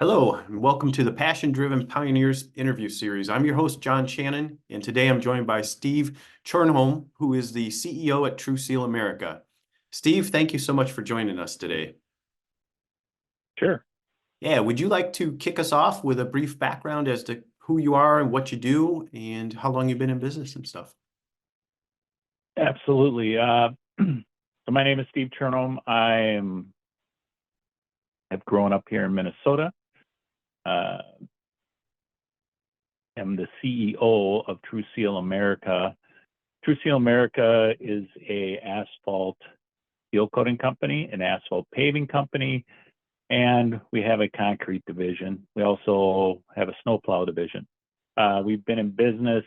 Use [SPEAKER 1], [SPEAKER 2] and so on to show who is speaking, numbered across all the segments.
[SPEAKER 1] Hello, and welcome to the Passion Driven Pioneers interview series. I'm your host, John Shannon, and today I'm joined by Steve Tjornhom, who is the CEO at TruSeal America. Steve, thank you so much for joining us today.
[SPEAKER 2] Sure.
[SPEAKER 1] Yeah, would you like to kick us off with a brief background as to who you are and what you do and how long you've been in business and stuff?
[SPEAKER 2] Absolutely. So my name is Steve Tjornhom. I've grown up here in Minnesota. I'm the CEO of TruSeal America. TruSeal America is a asphalt seal coating company, an asphalt paving company, and we have a concrete division. We also have a snowplow division. We've been in business.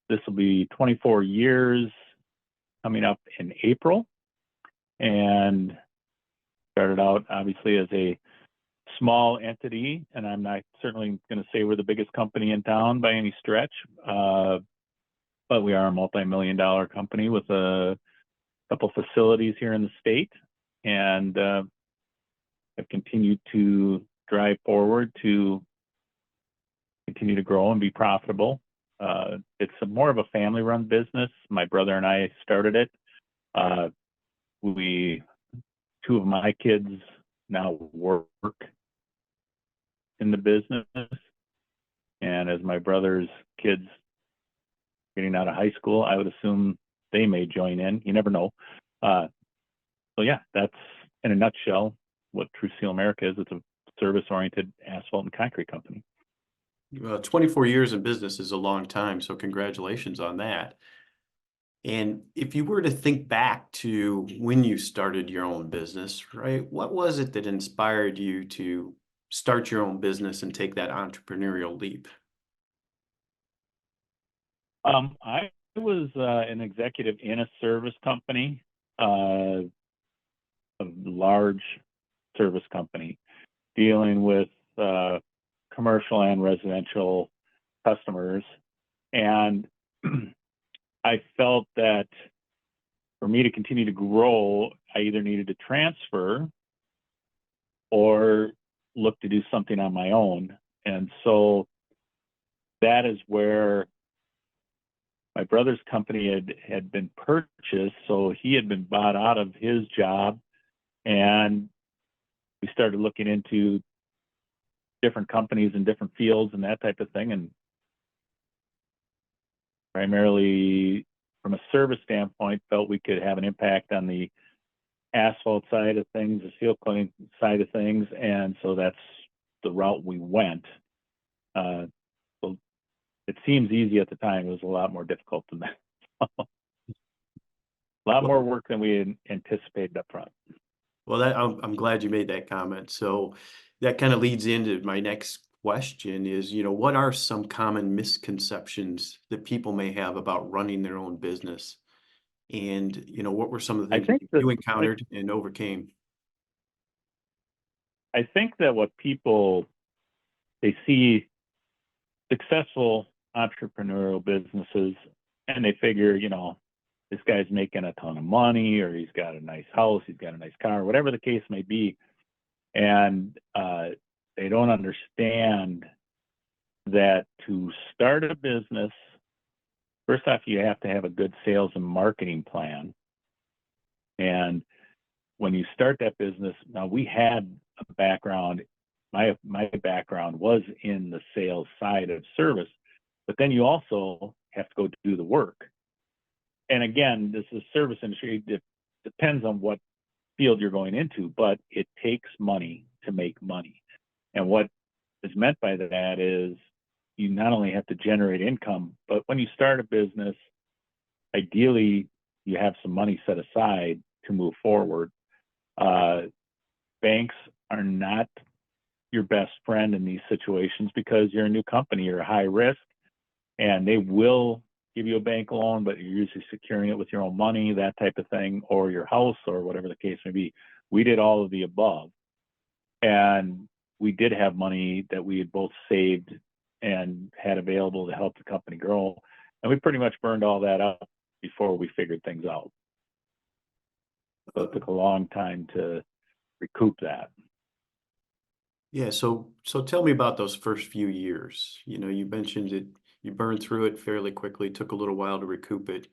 [SPEAKER 2] This will be 24 years coming up in April, and started out obviously as a small entity, and I'm not certainly going to say we're the biggest company in town by any stretch, but we are a multi-million-dollar company with a couple facilities here in the state, and have continued to drive forward to continue to grow and be profitable. It's more of a family-run business. My brother and I started it. Two of my kids now work in the business, and as my brother's kids getting out of high school, I would assume they may join in. You never know. So yeah, that's in a nutshell what TruSeal America is. It's a service-oriented asphalt and concrete company.
[SPEAKER 1] 24 years in business is a long time, so congratulations on that. And if you were to think back to when you started your own business, right, what was it that inspired you to start your own business and take that entrepreneurial leap?
[SPEAKER 2] I was an executive in a service company, a large service company, dealing with commercial and residential customers. And I felt that for me to continue to grow, I either needed to transfer or look to do something on my own. And so that is where my brother's company had been purchased. So he had been bought out of his job, and we started looking into different companies in different fields and that type of thing. And primarily from a service standpoint, felt we could have an impact on the asphalt side of things, the seal coating side of things. And so that's the route we went. So it seems easy at the time. It was a lot more difficult than that. A lot more work than we had anticipated up front.
[SPEAKER 1] Well, I'm glad you made that comment. So that kind of leads into my next question is, what are some common misconceptions that people may have about running their own business? And, what were some of the things you encountered and overcame?
[SPEAKER 2] I think that what they see successful entrepreneurial businesses and they figure, this guy's making a ton of money, or he's got a nice house, he's got a nice car, whatever the case may be. And they don't understand that to start a business, first off, you have to have a good sales and marketing plan. And when you start that business, now we had a background, my background was in the sales side of service, but then you also have to go do the work. And again, this is service industry. It depends on what field you're going into, but it takes money to make money. And what is meant by that is you not only have to generate income, but when you start a business, ideally you have some money set aside to move forward. Banks are not your best friend in these situations because you're a new company, you're a high risk, and they will give you a bank loan, but you're usually securing it with your own money, that type of thing, or your house, or whatever the case may be. We did all of the above. And we did have money that we had both saved and had available to help the company grow. And we pretty much burned all that up before we figured things out. So it took a long time to recoup that.
[SPEAKER 1] Yeah, so tell me about those first few years. You know, you mentioned it, you burned through it fairly quickly, took a little while to recoup it.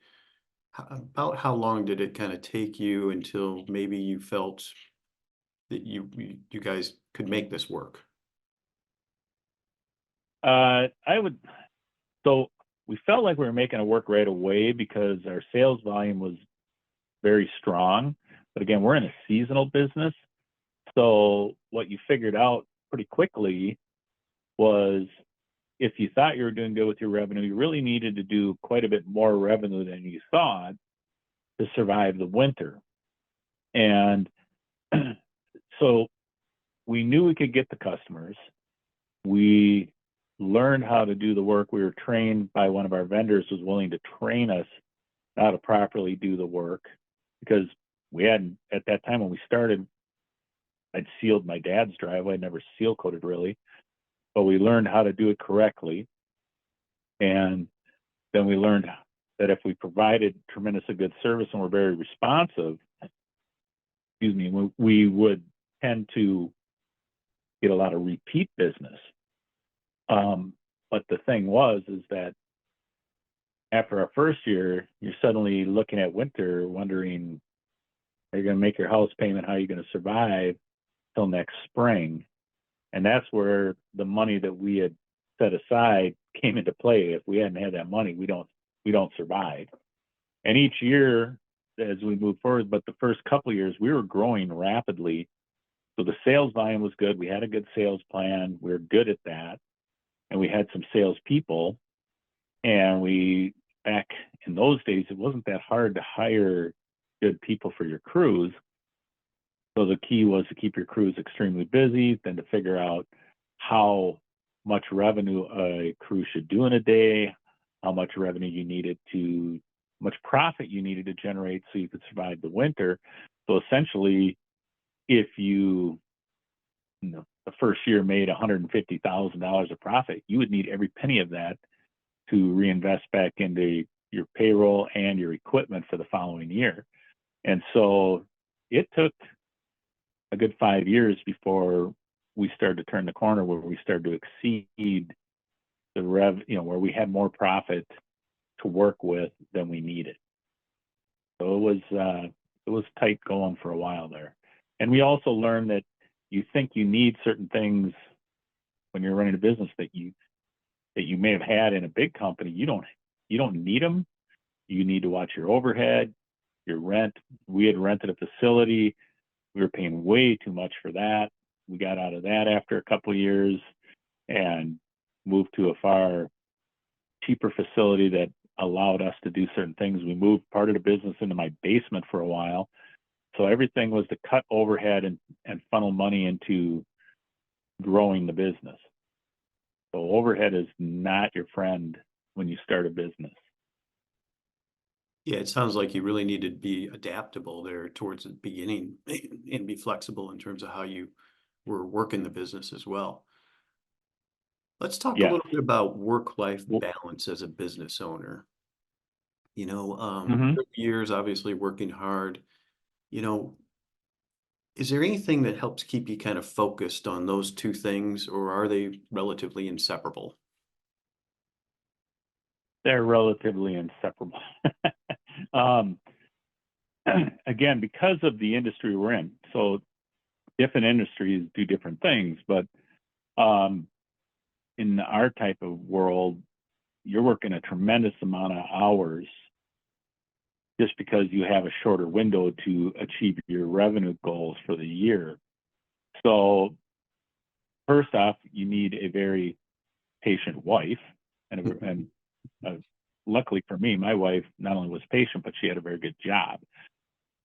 [SPEAKER 1] About how long did it kind of take you until maybe you felt that you guys could make this work?
[SPEAKER 2] I would, so we felt like we were making it work right away because our sales volume was very strong. But again, we're in a seasonal business. So what you figured out pretty quickly was if you thought you were doing good with your revenue, you really needed to do quite a bit more revenue than you thought to survive the winter. And so we knew we could get the customers. We learned how to do the work. We were trained by one of our vendors who was willing to train us how to properly do the work because we hadn't, at that time when we started, I'd sealed my dad's driveway. I'd never seal coated really, but we learned how to do it correctly. And then we learned that if we provided tremendously good service and were very responsive, excuse me, we would tend to get a lot of repeat business. But the thing is that after our first year, you're suddenly looking at winter, wondering, are you going to make your house payment? How are you going to survive till next spring? And that's where the money that we had set aside came into play. If we hadn't had that money, we don't survive. And each year, as we move forward, but the first couple of years, we were growing rapidly. So the sales volume was good. We had a good sales plan. We were good at that. And we had some salespeople. And back in those days, it wasn't that hard to hire good people for your crews. So the key was to keep your crews extremely busy, then to figure out how much revenue a crew should do in a day, how much revenue you needed much profit you needed to generate so you could survive the winter. So essentially, if the first year made $150,000 of profit, you would need every penny of that to reinvest back into your payroll and your equipment for the following year. And so it took a good 5 years before we started to turn the corner where we started to exceed the where we had more profit to work with than we needed. So it was tight going for a while there. And we also learned that you think you need certain things when you're running a business that you may have had in a big company. You don't need them. You need to watch your overhead, your rent. We had rented a facility. We were paying way too much for that. We got out of that after a couple of years and moved to a far cheaper facility that allowed us to do certain things. We moved part of the business into my basement for a while. So everything was to cut overhead and funnel money into growing the business. So overhead is not your friend when you start a business.
[SPEAKER 1] Yeah, it sounds like you really need to be adaptable there towards the beginning and be flexible in terms of how you were working the business as well. Let's talk a
[SPEAKER 2] Yes.
[SPEAKER 1] little bit about work-life
[SPEAKER 2] Well,
[SPEAKER 1] balance as a business owner. You know,
[SPEAKER 2] mhm.
[SPEAKER 1] 30 years obviously working hard. You know, is there anything that helps keep you kind of focused on those two things, or are they relatively inseparable?
[SPEAKER 2] They're relatively inseparable. um, again, because of the industry we're in, so different industries do different things, but um, in our type of world, you're working a tremendous amount of hours just because you have a shorter window to achieve your revenue goals for the year. So first off, you need a very patient wife, and luckily for me, my wife not only was patient, but she had a very good job.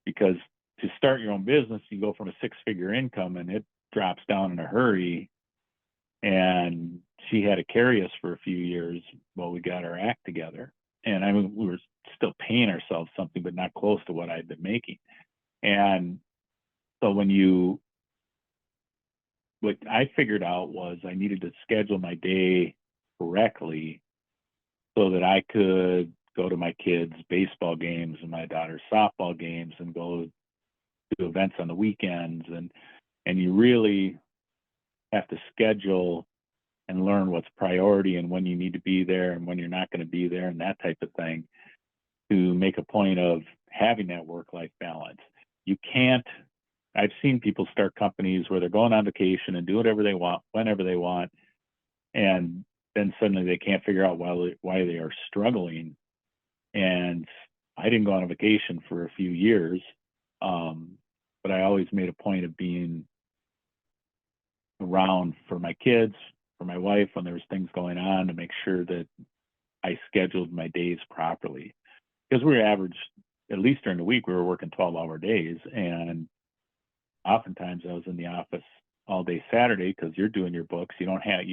[SPEAKER 2] Because to start your own business, you go from a six-figure income and it drops down in a hurry. And she had to carry us for a few years while we got our act together. And I mean, we were still paying ourselves something, but not close to what I'd been making. And so what I figured out was I needed to schedule my day correctly so that I could go to my kids' baseball games and my daughter's softball games and go to events on the weekends. And you really have to schedule and learn what's priority and when you need to be there and when you're not going to be there and that type of thing, to make a point of having that work-life balance. You can't, I've seen people start companies where they're going on vacation and do whatever they want, whenever they want, and then suddenly they can't figure out why they are struggling. And I didn't go on a vacation for a few years, but I always made a point of being around for my kids, for my wife when there was things going on, to make sure that I scheduled my days properly. Because we were average, at least during the week, we were working 12-hour days, and oftentimes I was in the office all day Saturday because you're doing your books. You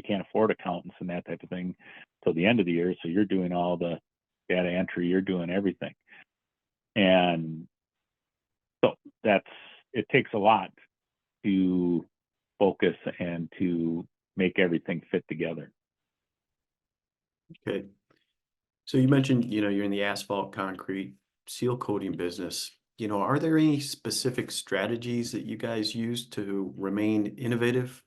[SPEAKER 2] can't afford accountants and that type of thing till the end of the year, so you're doing all the data entry, you're doing everything. And so it takes a lot to focus and to make everything fit together.
[SPEAKER 1] Okay. So you mentioned, you're in the asphalt, concrete, seal coating business. Are there any specific strategies that you guys use to remain innovative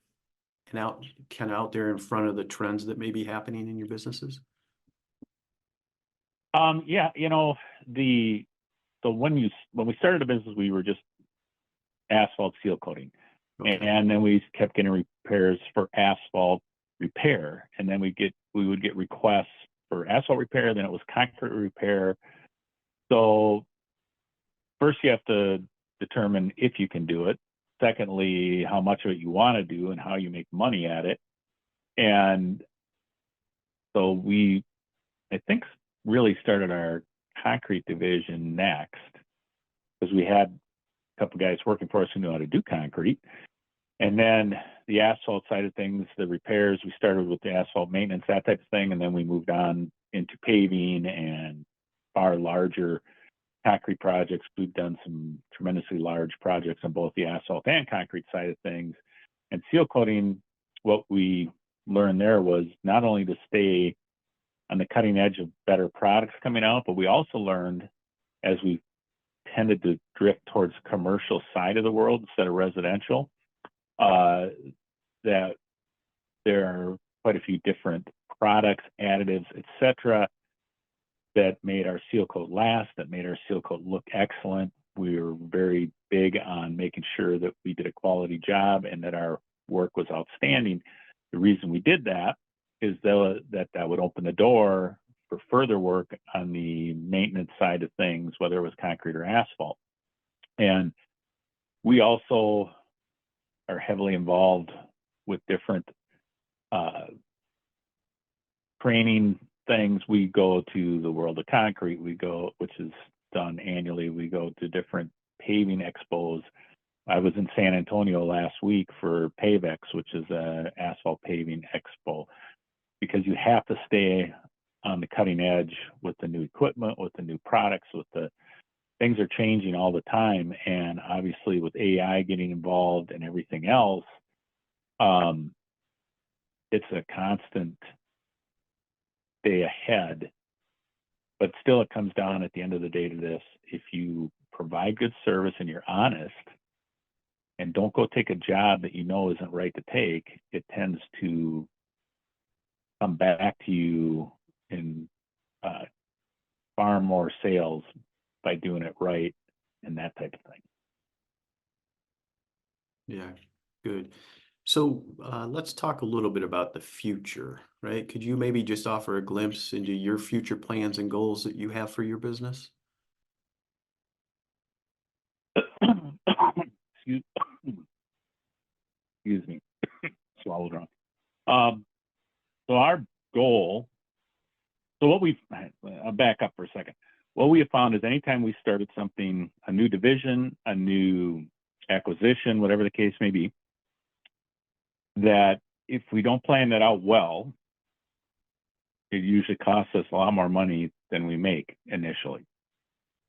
[SPEAKER 1] and out there in front of the trends that may be happening in your businesses?
[SPEAKER 2] Yeah, so when we started the business, we were just asphalt seal coating.
[SPEAKER 1] Okay.
[SPEAKER 2] And then we kept getting repairs for asphalt repair. And then we would get requests for asphalt repair, then it was concrete repair. So first you have to determine if you can do it. Secondly, how much of it you want to do and how you make money at it. And so we, I think, really started our concrete division next, because we had a couple guys working for us who knew how to do concrete. And then the asphalt side of things, the repairs, we started with the asphalt maintenance, that type of thing. And then we moved on into paving and far larger concrete projects. We've done some tremendously large projects on both the asphalt and concrete side of things. And seal coating, what we learned there was not only to stay on the cutting edge of better products coming out, but we also learned, as we tended to drift towards commercial side of the world instead of residential, that there are quite a few different products, additives, etc., that made our seal coat last, that made our seal coat look excellent. We were very big on making sure that we did a quality job and that our work was outstanding. The reason we did that is that would open the door for further work on the maintenance side of things, whether it was concrete or asphalt. And we also are heavily involved with different training things. We go to the World of Concrete, which is done annually. We go to different paving expos. I was in San Antonio last week for PaveX, which is an asphalt paving expo, because you have to stay on the cutting edge with the new equipment, with the new products, things are changing all the time. And obviously with AI getting involved and everything else, it's a constant stay ahead. But still, it comes down at the end of the day to this: if you provide good service and you're honest and don't go take a job that you know isn't right to take, it tends to come back to you in far more sales by doing it right and that type of thing.
[SPEAKER 1] Yeah, good. So let's talk a little bit about the future, right? Could you maybe just offer a glimpse into your future plans and goals that you have for your business?
[SPEAKER 2] excuse, excuse me, swallowed wrong. So our goal, I'll back up for a second. What we have found is anytime we started something, a new division, a new acquisition, whatever the case may be, that if we don't plan that out well, it usually costs us a lot more money than we make initially.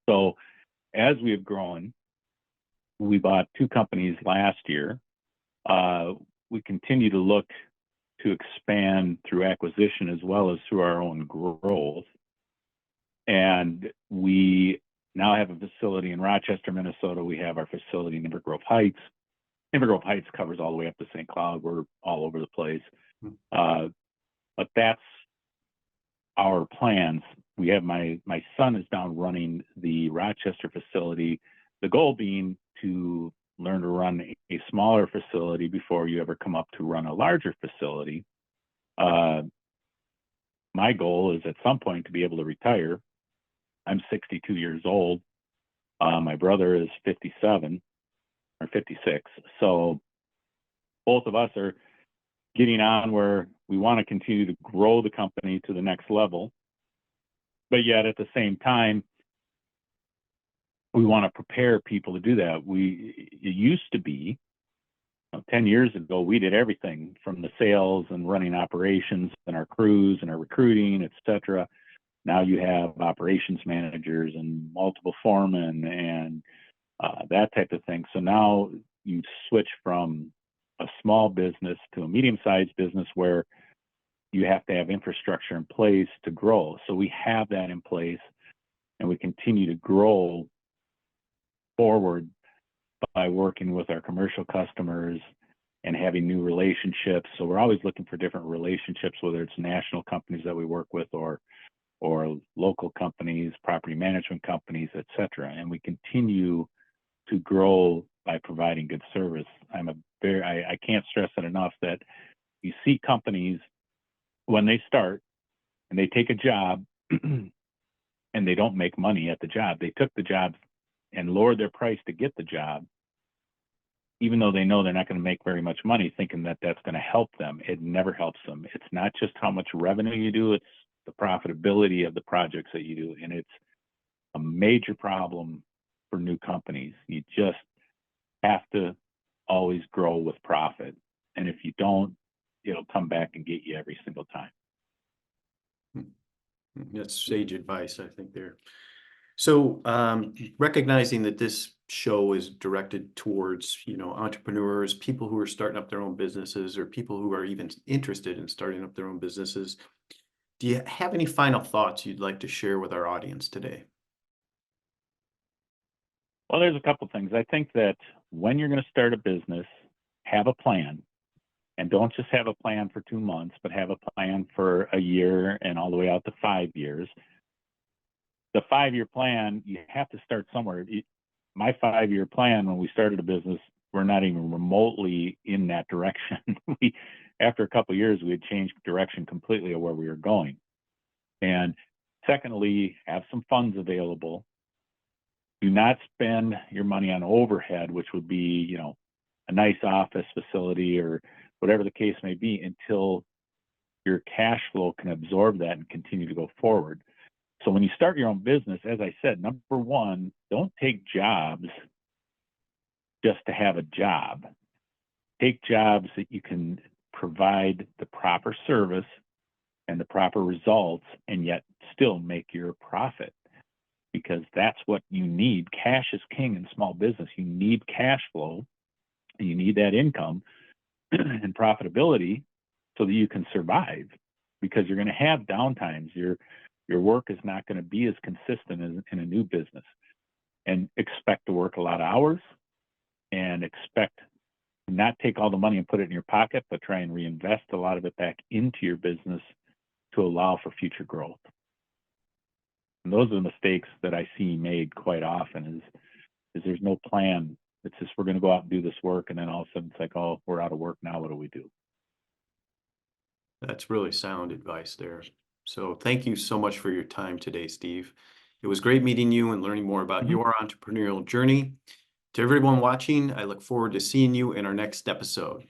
[SPEAKER 2] So as we have grown, we bought 2 companies last year. We continue to look to expand through acquisition as well as through our own growth. And we now have a facility in Rochester, Minnesota. We have our facility in Inver Grove Heights. Timber Grove Heights covers all the way up to St. Cloud. We're all over the place.
[SPEAKER 1] Hmm.
[SPEAKER 2] But that's our plans. We have my son is down running the Rochester facility. The goal being to learn to run a smaller facility before you ever come up to run a larger facility. My goal is at some point to be able to retire. I'm 62 years old. My brother is 57 or 56. So both of us are getting on where we want to continue to grow the company to the next level. But yet at the same time, we want to prepare people to do that. It used to be, 10 years ago, we did everything from the sales and running operations and our crews and our recruiting, et cetera. Now you have operations managers and multiple foremen and that type of thing. So now you switch from a small business to a medium-sized business where you have to have infrastructure in place to grow. So we have that in place, and we continue to grow forward by working with our commercial customers and having new relationships. So we're always looking for different relationships, whether it's national companies that we work with or local companies, property management companies, et cetera. And we continue to grow by providing good service. I can't stress it enough that you see companies when they start and they take a job and they don't make money at the job. They took the job and lowered their price to get the job, even though they know they're not going to make very much money, thinking that that's going to help them. It never helps them. It's not just how much revenue you do, it's the profitability of the projects that you do. And it's a major problem for new companies. You just have to always grow with profit. And if you don't, it'll come back and get you every single time.
[SPEAKER 1] That's sage advice, I think there. So recognizing that this show is directed towards, entrepreneurs, people who are starting up their own businesses, or people who are even interested in starting up their own businesses, do you have any final thoughts you'd like to share with our audience today?
[SPEAKER 2] Well, there's a couple things. I think that when you're going to start a business, have a plan. And don't just have a plan for 2 months, but have a plan for a year and all the way out to 5 years. The 5-year plan, you have to start somewhere. My 5-year plan, when we started a business, we're not even remotely in that direction. After a couple of years, we had changed direction completely of where we were going. And secondly, have some funds available. Do not spend your money on overhead, which would be, a nice office facility or whatever the case may be, until your cash flow can absorb that and continue to go forward. So when you start your own business, as I said, number one, don't take jobs just to have a job. Take jobs that you can provide the proper service and the proper results and yet still make your profit, because that's what you need. Cash is king in small business. You need cash flow. You need that income and profitability so that you can survive, because you're going to have downtimes. Your work is not going to be as consistent as in a new business. And expect to work a lot of hours, and expect to not take all the money and put it in your pocket, but try and reinvest a lot of it back into your business to allow for future growth. And those are the mistakes that I see made quite often is there's no plan. It's just, we're going to go out and do this work, and then all of a sudden it's like, oh, we're out of work now. What do we do?
[SPEAKER 1] That's really sound advice there. So thank you so much for your time today, Steve. It was great meeting you and learning more about your entrepreneurial journey. To everyone watching, I look forward to seeing you in our next episode.